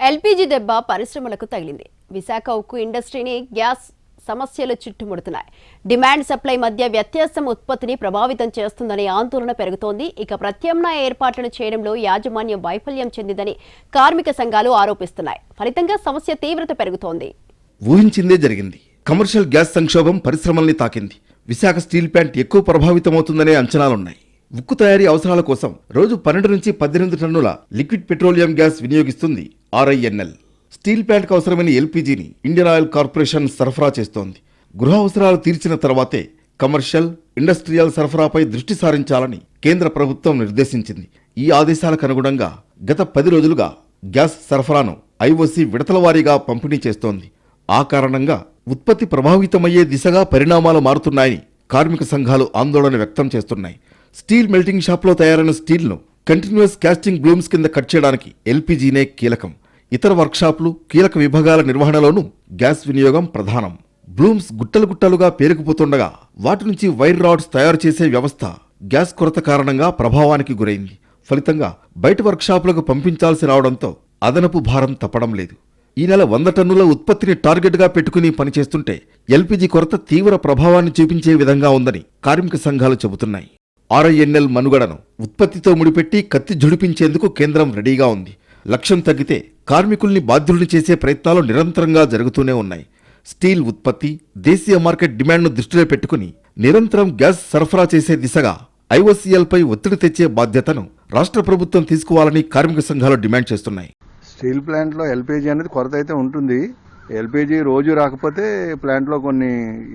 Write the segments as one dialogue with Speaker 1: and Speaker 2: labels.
Speaker 1: LPG దెబ్బ పరిశ్రమలకు తగిలింది. విశాఖ ఉక్కు ఇండస్ట్రీని గ్యాస్ సమస్యలు చుట్టుముడుతున్నాయి. డిమాండ్ సప్లై మధ్య వ్యత్యాసం ఉత్పత్తిని ప్రభావితం చేస్తుందని ఆందోళన పెరుగుతోంది. ఇక ప్రత్యామ్నాయ ఏర్పాట్లను చేయడంలో యాజమాన్యం వైఫల్యం చెందిందని కార్మిక సంఘాలు ఆరోపిస్తున్నాయి. ఫలితంగా సమస్య తీవ్రత పెరుగుతోంది.
Speaker 2: ఊహించిందే జరిగింది. కమర్షియల్ గ్యాస్ సంక్షోభం పరిశ్రమల్ని తాకింది. విశాఖ స్టీల్ ప్లాంట్ ఎక్కువ ప్రభావితమవుతుందనే అంచనాలున్నాయి. ఉక్కు తయారీ అవసరాల కోసం రోజు 12 నుంచి 18 టన్నుల లిక్విడ్ పెట్రోలియం గ్యాస్ వినియోగిస్తుంది ఆర్ఐఎన్ఎల్. స్టీల్ ప్లాంట్కు అవసరమైన ఎల్పీజీని ఇండియన్ ఆయిల్ కార్పొరేషన్ సరఫరా చేస్తోంది. గృహ అవసరాలు తీర్చిన తర్వాతే కమర్షియల్, ఇండస్ట్రియల్ సరఫరాపై దృష్టి సారించాలని కేంద్ర ప్రభుత్వం నిర్దేశించింది. ఈ ఆదేశాలకు అనుగుణంగా గత 10 రోజులుగా గ్యాస్ సరఫరాను ఐఓసీ విడతల వారీగా పంపిణీ చేస్తోంది. ఆ కారణంగా ఉత్పత్తి ప్రభావితమయ్యే దిశగా పరిణామాలు మారుతున్నాయని కార్మిక సంఘాలు ఆందోళన వ్యక్తం చేస్తున్నాయి. స్టీల్ మెల్టింగ్ షాప్లో తయారైన స్టీల్ను కంటిన్యూస్ కాస్టింగ్ బ్లూమ్స్ కింద కట్ చేయడానికి ఎల్పీజీనే కీలకం. ఇతర వర్క్షాపులు, కీలక విభాగాల నిర్వహణలోనూ గ్యాస్ వినియోగం ప్రధానం. బ్లూమ్స్ గుట్టలు గుట్టలుగా పేరుకుపోతుండగా వాటి నుంచి వైర్ రాడ్స్ తయారు చేసే వ్యవస్థ గ్యాస్ కొరత కారణంగా ప్రభావానికి గురైంది. ఫలితంగా బయట వర్క్షాపులకు పంపించాల్సి రావడంతో అదనపు భారం తప్పడం లేదు. ఈ నెల 100 టన్నుల ఉత్పత్తిని టార్గెట్గా పెట్టుకుని పనిచేస్తుంటే ఎల్పీజీ కొరత తీవ్ర ప్రభావాన్ని చూపించే విధంగా ఉందని కార్మిక సంఘాలు చెబుతున్నాయి. ఆర్ఐఎన్ఎల్ మనుగడను ఉత్పత్తితో ముడిపెట్టి కత్తి జుడిపించేందుకు కేంద్రం రెడీగా ఉంది. లక్ష్యం తగ్గితే కార్మికుల్ని బాధ్యుల్ని చేసే ప్రయత్నాలు నిరంతరంగా జరుగుతూనే ఉన్నాయి. స్టీల్ ఉత్పత్తి, దేశీయ మార్కెట్ డిమాండ్ను దృష్టిలో పెట్టుకుని నిరంతరం గ్యాస్ సరఫరా చేసే దిశగా ఐఓసీఎల్పై ఒత్తిడి తెచ్చే బాధ్యతను రాష్ట్ర ప్రభుత్వం తీసుకోవాలని కార్మిక సంఘాలు డిమాండ్ చేస్తున్నాయి.
Speaker 3: స్టీల్ ప్లాంట్లో ఎల్పీజీ అనేది కొరత అయితే ఉంటుంది. ఎల్పీజీ రోజు రాకపోతే ప్లాంట్లో కొన్ని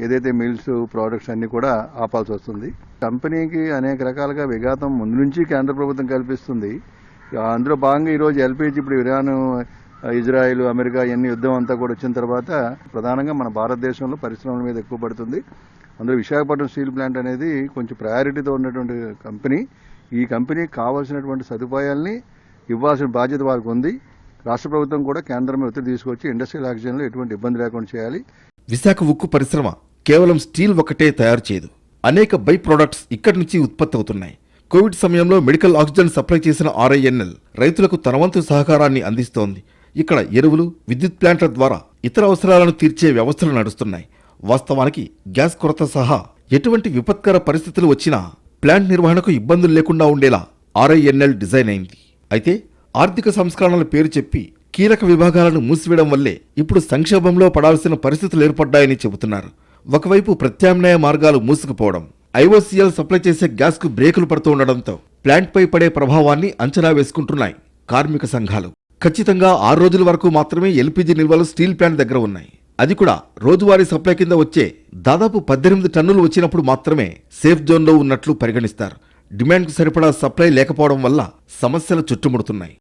Speaker 3: ఏదైతే మిల్స్, ప్రోడక్ట్స్ అన్ని కూడా ఆపాల్సి వస్తుంది. కంపెనీకి అనేక రకాలుగా విఘాతం ముందు నుంచి కేంద్ర ప్రభుత్వం కల్పిస్తుంది. అందులో భాగంగా ఈరోజు ఎల్పీజీ ఇప్పుడు ఇరాన్, ఇజ్రాయిల్, అమెరికా ఇవన్నీ యుద్ధం అంతా కూడా వచ్చిన తర్వాత ప్రధానంగా మన భారతదేశంలో పరిశ్రమల మీద ఎక్కువ పడుతుంది. అందులో విశాఖపట్నం స్టీల్ ప్లాంట్ అనేది కొంచెం ప్రయారిటీతో ఉన్నటువంటి కంపెనీ. ఈ కంపెనీకి కావాల్సినటువంటి సదుపాయాల్ని ఇవ్వాల్సిన బాధ్యత వారికి ఉంది. రాష్ట్ర ప్రభుత్వం కూడా కేంద్రం మీద ఒత్తిడి తీసుకొచ్చి ఇండస్ట్రియల్ యాక్షన్లో ఎటువంటి ఇబ్బంది లేకుండా చేయాలి.
Speaker 2: విశాఖ ఉక్కు పరిశ్రమ కేవలం స్టీల్ ఒకటే తయారు చేయదు. అనేక బై ప్రొడక్ట్స్ ఇక్కడి నుంచి ఉత్పత్తి అవుతున్నాయి. కోవిడ్ సమయంలో మెడికల్ ఆక్సిజన్ సప్లై చేసిన ఆర్ఐఎన్ఎల్ రైతులకు తన వంతు సహకారాన్ని అందిస్తోంది. ఇక్కడ ఎరువులు, విద్యుత్ ప్లాంట్ల ద్వారా ఇతర అవసరాలను తీర్చే వ్యవస్థలు నడుస్తున్నాయి. వాస్తవానికి గ్యాస్ కొరత సహా ఎటువంటి విపత్కర పరిస్థితులు వచ్చినా ప్లాంట్ నిర్వహణకు ఇబ్బందులు లేకుండా ఉండేలా ఆర్ఐఎన్ఎల్ డిజైన్ అయింది. అయితే ఆర్థిక సంస్కరణల పేరు చెప్పి కీలక విభాగాలను మూసివేయడం వల్లే ఇప్పుడు సంక్షోభంలో పడాల్సిన పరిస్థితులు ఏర్పడ్డాయని చెబుతున్నారు. ఒకవైపు ప్రత్యామ్నాయ మార్గాలు మూసుకుపోవడం, ఐఓసీఎల్ సప్లై చేసే గ్యాస్కు బ్రేకులు పడుతూ ఉండడంతో ప్లాంట్పై పడే ప్రభావాన్ని అంచనా వేసుకుంటున్నాయి కార్మిక సంఘాలు. ఖచ్చితంగా 6 రోజుల వరకు మాత్రమే ఎల్పీజీ నిల్వలు స్టీల్ ప్లాంట్ దగ్గర ఉన్నాయి. అది కూడా రోజువారీ సప్లై కింద వచ్చే దాదాపు 18 టన్నులు వచ్చినప్పుడు మాత్రమే సేఫ్ జోన్లో ఉన్నట్లు పరిగణిస్తారు. డిమాండ్కు సరిపడా సప్లై లేకపోవడం వల్ల సమస్యలు చుట్టుముడుతున్నాయి.